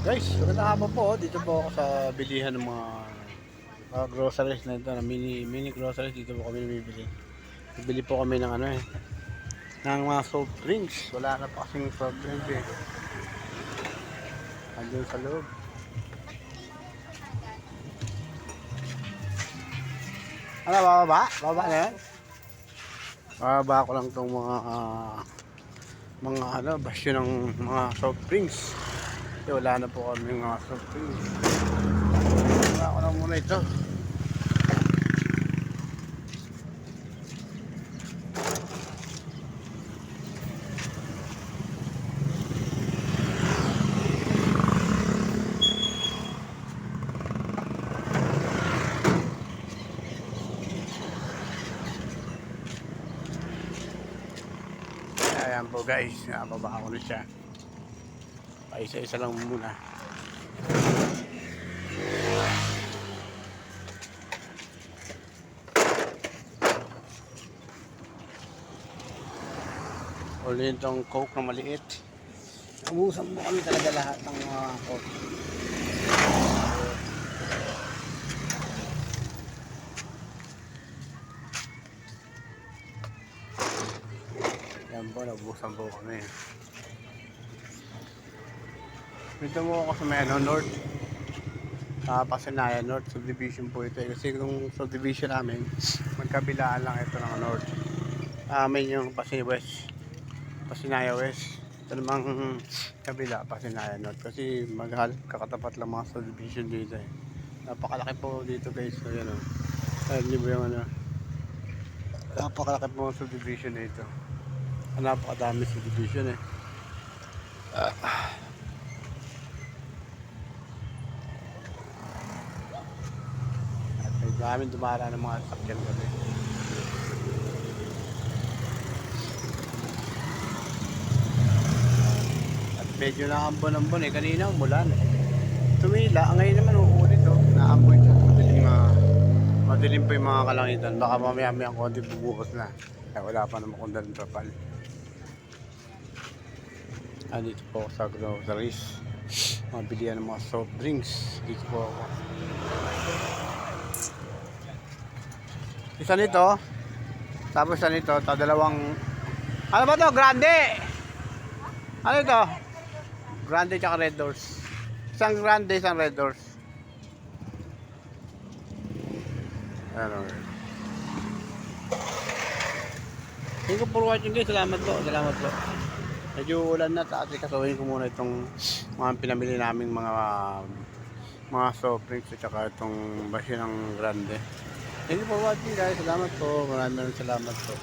Guys, magandang hapon po. Dito po ako sa bilihan ng mga groceries na ito, na mini groceries. Dito po kami bibili. Bibili po kami ng ng mga soft drinks. Wala na pa kasing soft drinks eh. Andun sa loob. Ano, bababa? Bababa na yan? Bababa ko lang itong mga basyo ng mga soft drinks. Kasi wala na po kami mga soft drinks. Bababa ko lang muna ito. Ayan po guys, nakababa ko na siya. Paisa-isa lang muna. Ulit itong coke na maliit. Ubusan mo kami talaga lahat ng mga coke. Yan po, nabusan po kami. Dito mo ako sa may North. Pasanayan North subdivision po ito. Kasi yung subdivision namin, magkabilaan lang ito ng North. Amin yung Pasinaya West. Ito namang kabila, Pasinaya North. Kasi kakatapat lang mga subdivision dito eh. Napakalaki po dito guys. So yan o. Alam niyo ba yung napakalaki po ang subdivision dito. Napakadami subdivision eh. At may daming dumara ng mga sakyan gabi. At medyo naambon-ambon eh. Kanina umulan. Tumila. Ngayon naman uulit oh. Naamboy ito. Madilim pa yung mga kalangitan. Baka mamaya-maya ang konti bubuhos na. Kaya wala pa naman kung dalang trapal. Dito po ako sa groceries. Mabilihan ng mga soft drinks. Dito po ako. Isa nito. Tapos isa nito. Dalawang. Ano ba to? Grande! Ano ito? Grande tsaka Red Doors. Isang grande, isang Red Doors. Ano? Thank you for watching guys. Salamat po. Salamat po. Medyo ulan na. At ikasuhin ko muna itong mga pinamili naming mga soft drinks at saka itong basyo ng grande. Thank you for watching guys. Salamat po. Maraming salamat po.